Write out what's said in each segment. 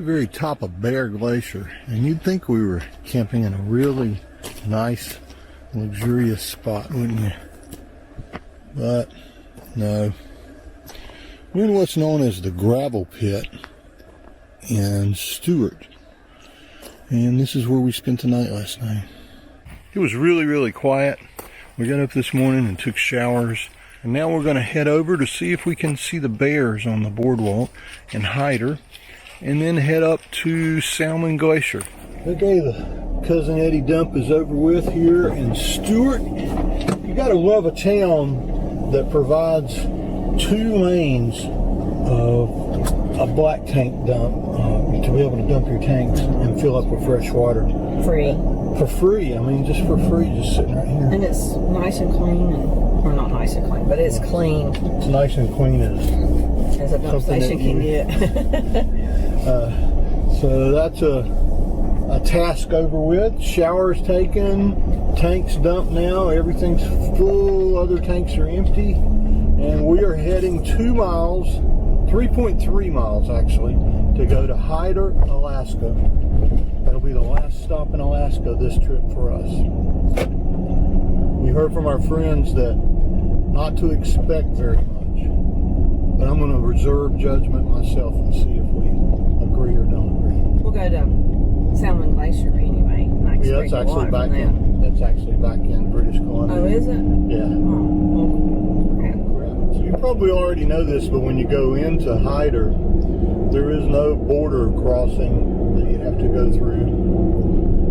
very top of Bear Glacier, and you'd think we were camping in a really nice, luxurious spot, wouldn't you? But no. We're in what's known as the gravel pit in Stewart, and this is where we spent the night last night. It was really, really quiet. We got up this morning and took showers, and now we're going to head over to see if we can see the bears on the boardwalk in Hyder, and then head up to Salmon Glacier. Okay, the Cousin Eddie dump is over with here in Stewart. You got to love a town that provides 2 lanes of a black tank dump to be able to dump your tanks and fill up with fresh water. Free. For free, I mean, just for free, just sitting right here. And it's nice and clean, or not nice and clean, but it's clean. It's nice and clean as a dump station can get. So that's a task over with. Showers taken, tanks dumped now, everything's full, other tanks are empty, and we are heading 2 miles, 3.3 miles actually, to go to Hyder, Alaska. That'll be the last stop in Alaska this trip for us. We heard from our friends that not to expect very much, but I'm going to reserve judgment myself and see if we agree or don't agree. We'll go to Salmon Glacier anyway. Yeah, that's actually back in. That's actually back in British Columbia. Oh, is it? Yeah. Oh, crap. So you probably already know this, but when you go into Hyder, there is no border crossing that you have to go through.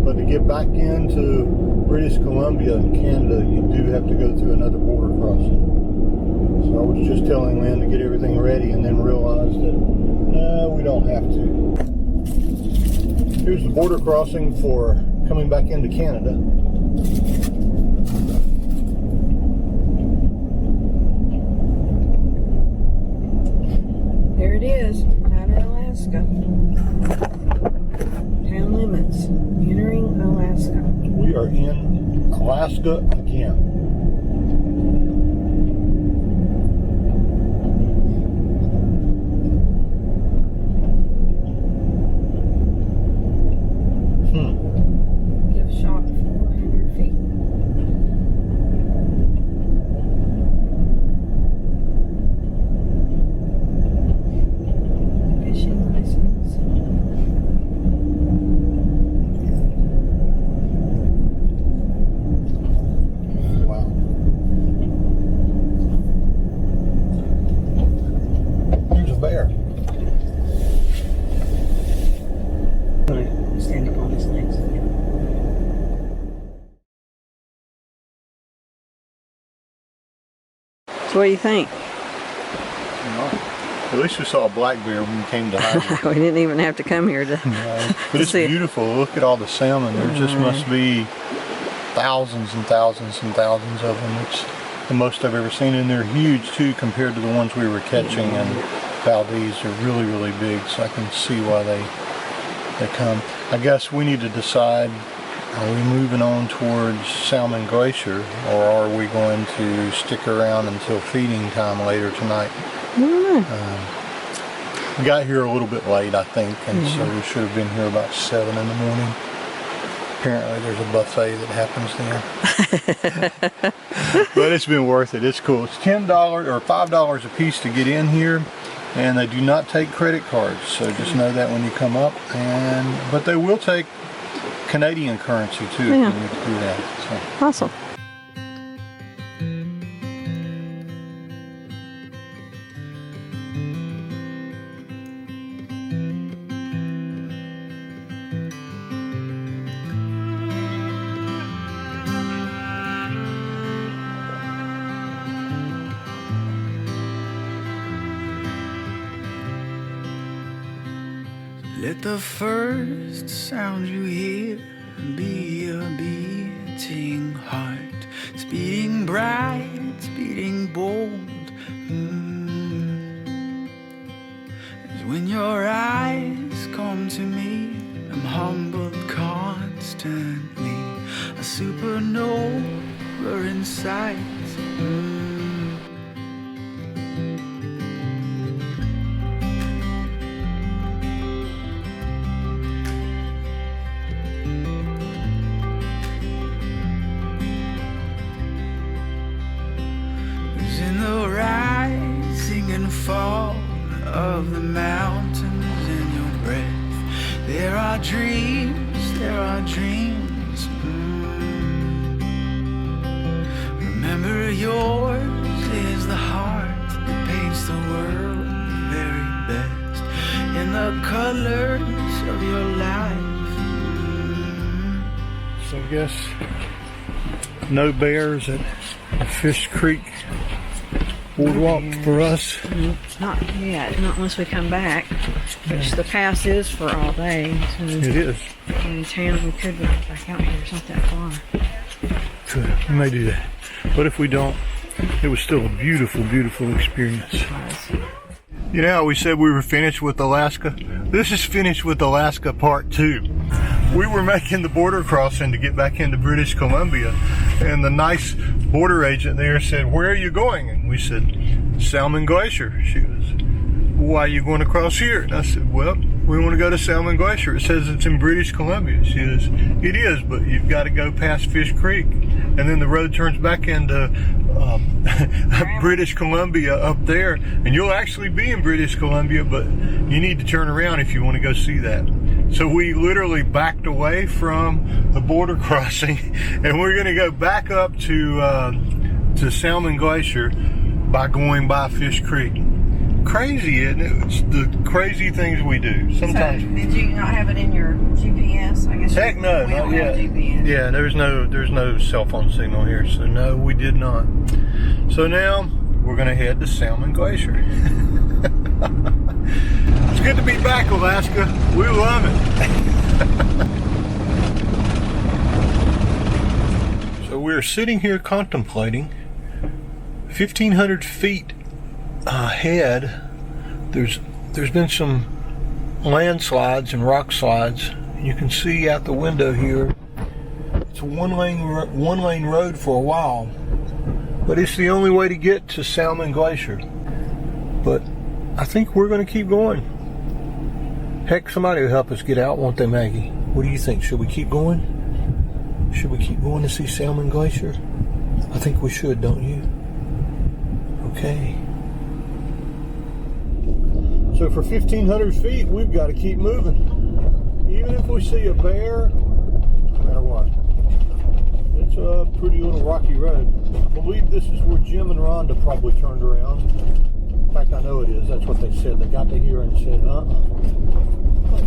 But to get back into British Columbia and Canada, you do have to go through another border crossing. So I was just telling Lynn to get everything ready and then realized that, no, we don't have to. Here's the border crossing for coming back into Canada. There it is, Hyder, Alaska. Town limits, entering Alaska. We are in Alaska again. Give shot 400 feet. Fishing license. Wow. There's a bear. Stand up on his legs. So what do you think? At least we saw a black bear when we came to Hyder. We didn't even have to come here to But it's see. beautiful. Look at all the salmon. There just must be thousands and thousands and thousands of them. It's the most I've ever seen, and they're huge too compared to the ones we were catching in Valdez. They're really, really big, so I can see why they come. I guess we need to decide, are we moving on towards Salmon Glacier, or are we going to stick around until feeding time later tonight? I don't know. We got here a little bit late, I think, and so we should have been here about 7 in the morning. Apparently there's a buffet that happens there. But it's been worth it. It's cool. It's $10 or $5 a piece to get in here, and they do not take credit cards, so just know that when you come up. But they will take Canadian currency too, if you need to do that. So. Awesome. Let the first sound you hear be a beating heart, speeding bright, speeding bold. As when your eyes come to me, I'm humbled constantly, a supernova in sight. of the mountains in your breath. There are dreams, there are dreams. Remember, yours is the heart that paints the world the very best in the colors of your life. So I guess no bears at Fish Creek Boardwalk for us. Not yet, not unless we come back, which the pass is for all day. So It is. in town, we could go back out here. It's not that far. Could. We may do that. But if we don't, it was still a beautiful, beautiful experience. You know how we said we were finished with Alaska? This is finished with Alaska Part 2. We were making the border crossing to get back into British Columbia, and the nice border agent there said, "Where are you going?" And we said, "Salmon Glacier." She goes, "Why are you going to cross here?" And I said, "Well, we want to go to Salmon Glacier. It says it's in British Columbia." She goes, "It is, but you've got to go past Fish Creek, and then the road turns back into British Columbia up there, and you'll actually be in British Columbia, but you need to turn around if you want to go see that." So we literally backed away from the border crossing, and we're going to go back up to Salmon Glacier by going by Fish Creek. Crazy, isn't it? It's the crazy things we do. Sometimes. So, did you not have it in your GPS? I guess. Heck no, we not don't yet. have GPS. Yeah, there's no cell phone signal here, so no, we did not. So now we're gonna head to Salmon Glacier. It's good to be back, Alaska. We love it. So we're sitting here contemplating 1,500 feet ahead. There's been some landslides and rock slides. You can see out the window here. It's a one lane road for a while, but it's the only way to get to Salmon Glacier. But I think we're going to keep going. Heck, somebody will help us get out, won't they, Maggie? What do you think? Should we keep going? Should we keep going to see Salmon Glacier? I think we should, don't you? Okay. So for 1,500 feet, we've got to keep moving. Even if we see a bear, no matter what. It's a pretty little rocky road. I believe this is where Jim and Rhonda probably turned around. In fact, I know it is. That's what they said. They got to here and said, Well,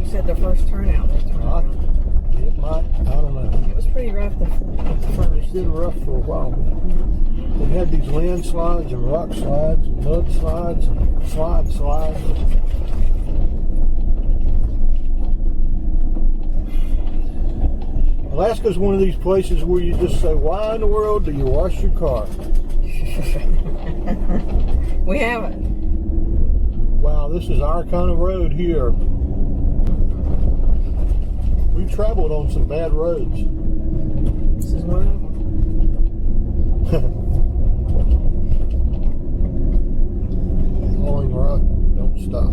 you said the first turnout. It might, I don't know. It was pretty rough the first. It's been rough for a while. They had these landslides and rock slides, and mud slides, and slides. Alaska's one of these places where you just say, "Why in the world do you wash your car?" We haven't. Wow, this is our kind of road here. We've traveled on some bad roads. This is one of them. Falling rock, don't stop.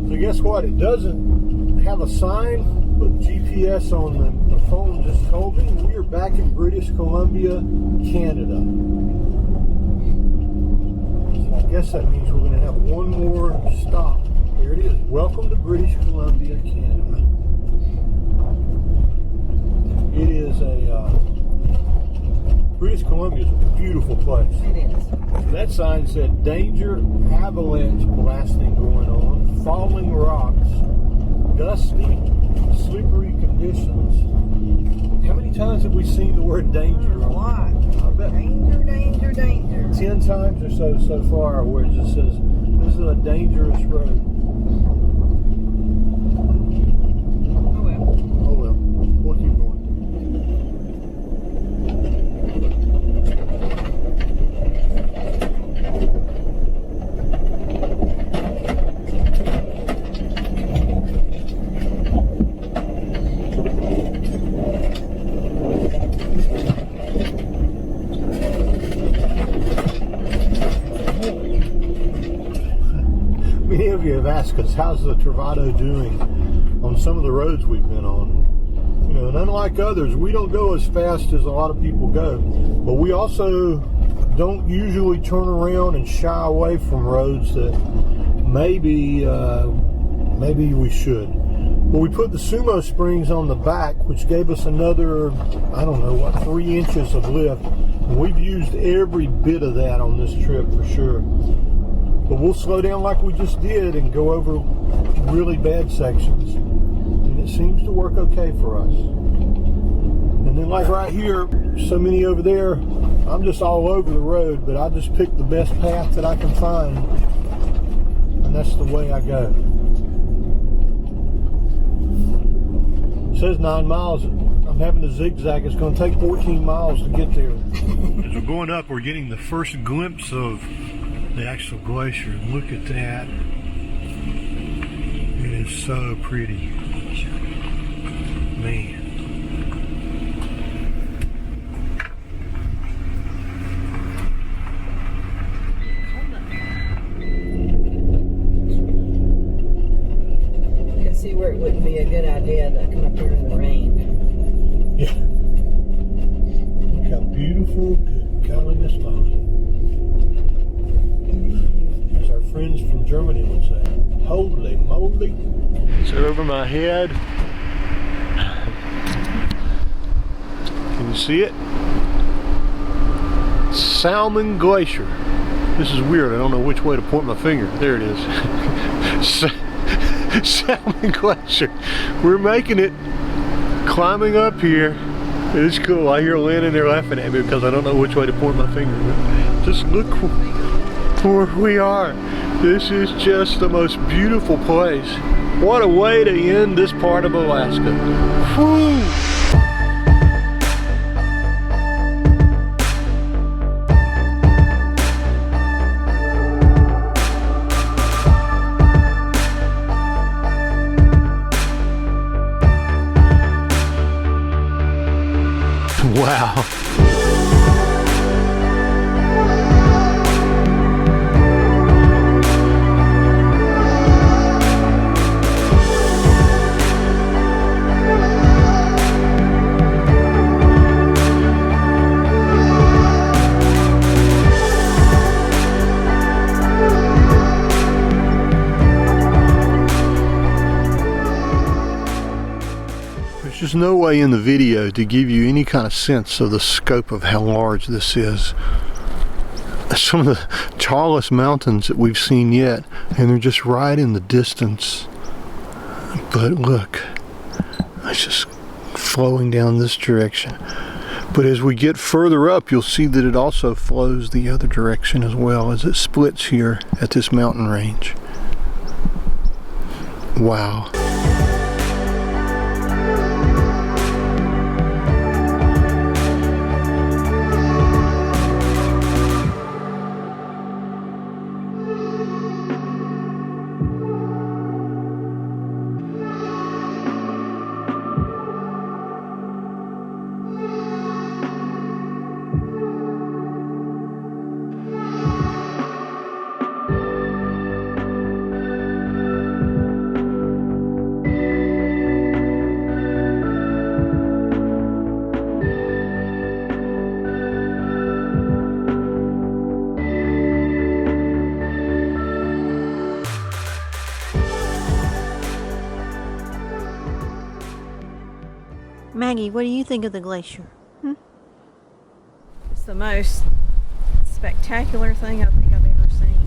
So guess what? It doesn't have a sign, but GPS on the phone just told me we are back in British Columbia, Canada. So I guess that means we're going to have one more stop. Here it is. Welcome to British Columbia, Canada. It is British Columbia is a beautiful place. It is. That sign said danger, avalanche blasting going on, falling rocks, gusty, slippery conditions. How many times have we seen the word danger? A lot. I bet Danger, danger, danger. 10 times or so far where it just says, this is a dangerous road. Oh well. Oh well, we'll keep going. have asked us, how's the Travato doing on some of the roads we've been on? You know, and unlike others, we don't go as fast as a lot of people go, but we also don't usually turn around and shy away from roads that maybe we should. But we put the Sumo Springs on the back, which gave us another, I don't know, what, 3 inches of lift. And we've used every bit of that on this trip for sure. But we'll slow down like we just did and go over really bad sections. And it seems to work okay for us. And then like right here, so many over there, I'm just all over the road, but I just pick the best path that I can find. And that's the way I go. It says 9 miles. I'm having to zigzag. It's going to take 14 miles to get there. As we're going up, we're getting the first glimpse of the actual glacier. Look at that. It is so pretty. Man. You can see where it wouldn't be a good idea to come up here in the rain. Yeah. Look how beautiful the Catalina mountain. As our friends from Germany would say, holy moly. It's over my head. Can you see it? Salmon Glacier. This is weird. I don't know which way to point my finger. There it is. Salmon Glacier. We're making it. Climbing up here. It's cool. I hear Lynn in there laughing at me because I don't know which way to point my finger. Just look where we are. This is just the most beautiful place. What a way to end this part of Alaska. Whew. Wow. There's no way in the video to give you any kind of sense of the scope of how large this is. Some of the tallest mountains that we've seen yet, and they're just right in the distance. But look, it's just flowing down this direction. But as we get further up, you'll see that it also flows the other direction as well, as it splits here at this mountain range. Wow. Maggie, what do you think of the glacier? It's the most spectacular thing I think I've ever seen.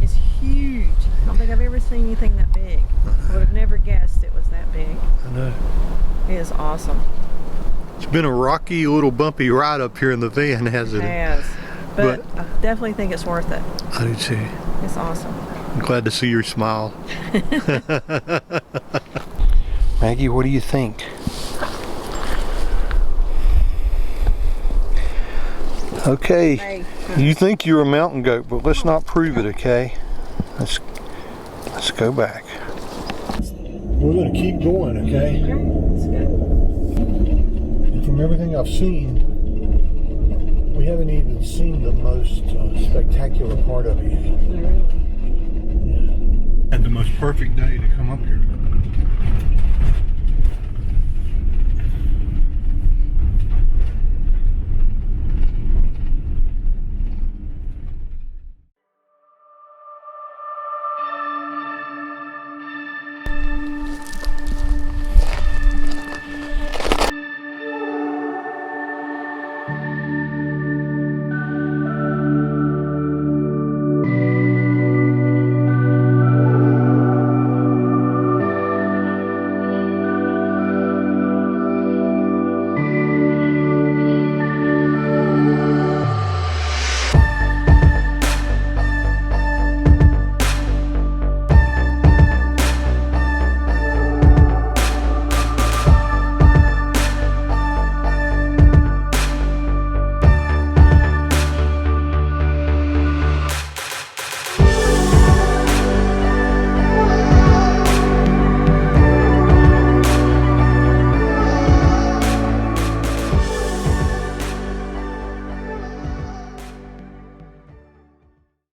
It's huge. I don't think I've ever seen anything that big. I would have never guessed it was that big. I know. It is awesome. It's been a rocky little bumpy ride up here in the van, hasn't it? It has. But I definitely think it's worth it. I do too. It's awesome. I'm glad to see your smile. Maggie, what do you think? Okay, Hey. you think you're a mountain goat, but let's not prove it, okay? Let's go back. We're going to keep going, okay? Let's go. And from everything I've seen, we haven't even seen the most spectacular part of it yet. And the most perfect day to come up here.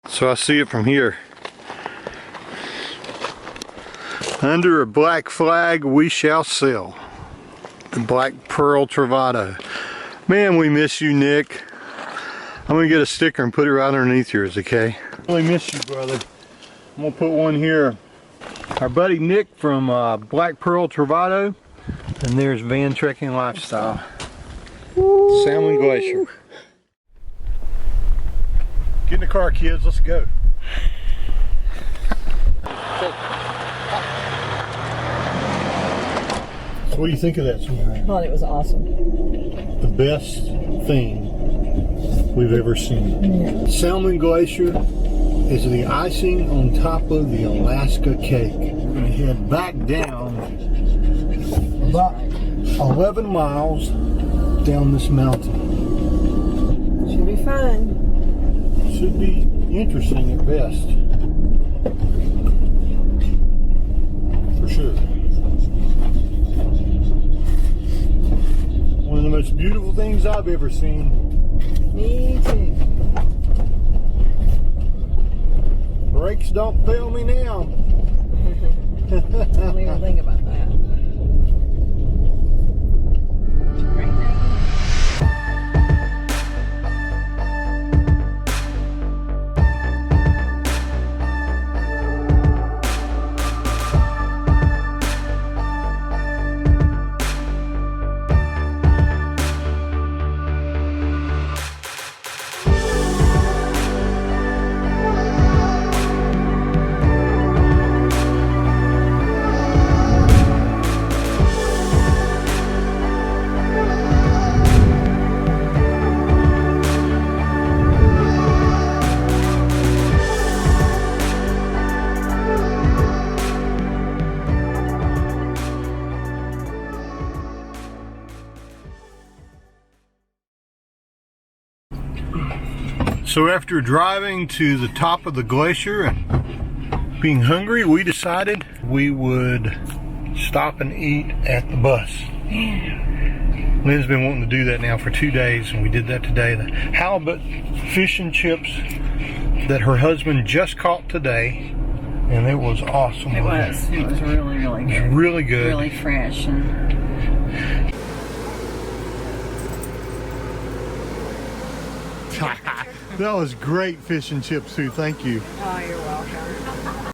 So I see it from here. Under a black flag we shall sail. The Black Pearl Travato. Man, we miss you, Nick. I'm gonna get a sticker and put it right underneath yours, okay? Really miss you, brother. I'm gonna put one here. Our buddy Nick from Black Pearl Travato. And there's Van Trekking Lifestyle. Woo. Salmon Glacier. Get in the car, kids, let's go. So what do you think of that, sweetheart? I thought it was awesome. The best thing we've ever seen. Yeah. Salmon Glacier is the icing on top of the Alaska cake. We're going to head back down about 11 miles down this mountain. Should be fun. Should be interesting at best. For sure. One of the most beautiful things I've ever seen. Me too. Brakes don't fail me now. Don't even think about that. Right now. So after driving to the top of the glacier and being hungry, we decided we would stop and eat at the bus. Lynn's been wanting to do that now for 2 days, and we did that today. The halibut fish and chips that her husband just caught today, and it was awesome. It was really, really good. It was really good. Really fresh. And that was great fish and chips too, thank you. oh, you're welcome.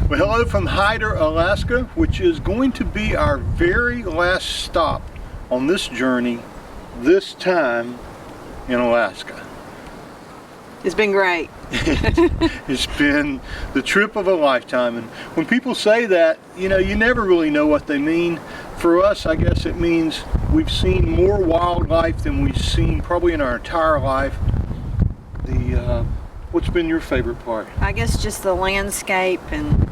Well, hello from Hyder, Alaska, which is going to be our very last stop on this journey, this time in Alaska. It's been great. It's been the trip of a lifetime, and when people say that, you know, you never really know what they mean. For us, I guess it means we've seen more wildlife than we've seen probably in our entire life. What's been your favorite part? I guess just the landscape and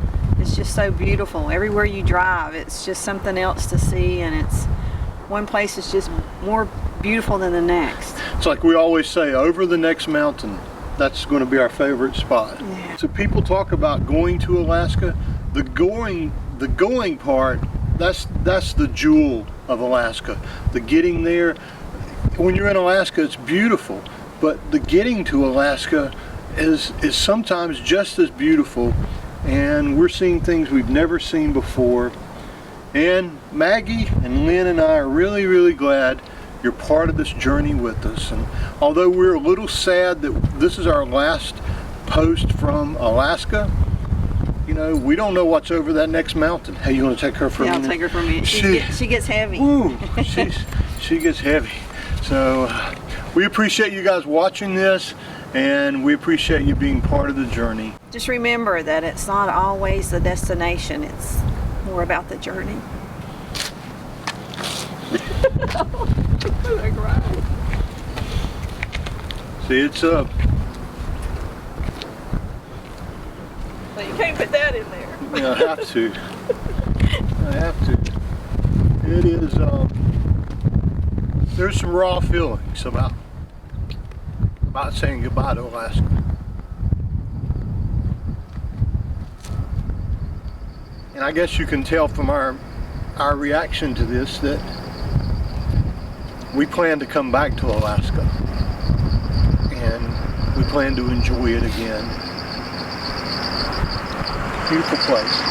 It's just so beautiful. Everywhere you drive, it's just something else to see, and it's one place is just more beautiful than the next. It's like we always say, over the next mountain, that's going to be our favorite spot. Yeah. So people talk about going to Alaska. The going part, that's the jewel of Alaska. The getting there, when you're in Alaska, it's beautiful, but the getting to Alaska is sometimes just as beautiful, and we're seeing things we've never seen before. And Maggie and Lynn and I are really, really glad you're part of this journey with us. And although we're a little sad that this is our last post from Alaska, you know, we don't know what's over that next mountain. Hey, you want to take her for a minute? Yeah, I'll take her for a minute. She gets heavy. Ooh, she gets heavy. So we appreciate you guys watching this, and we appreciate you being part of the journey. Just remember that it's not always the destination. It's more about the journey. See, it's up. Well, you can't put that in there. Yeah, I have to. I have to. It is, there's some raw feelings about saying goodbye to Alaska. And I guess you can tell from our reaction to this that we plan to come back to Alaska, and we plan to enjoy it again. Beautiful place.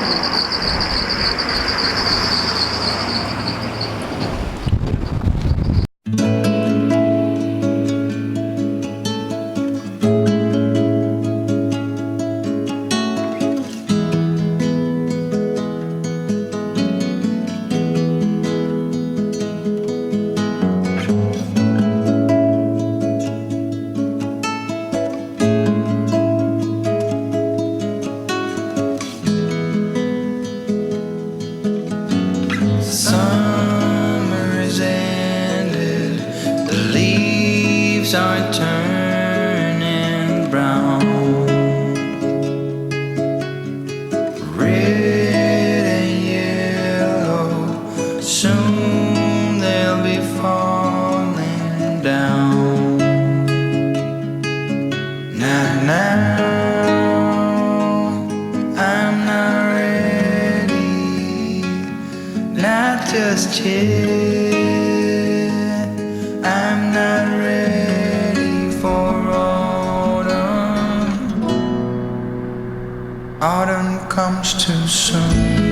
Summer is ended, the leaves are turning brown. Red and yellow, soon they'll be falling down. Now, I'm not ready, not just yet. I'm not ready for autumn. Autumn comes too soon.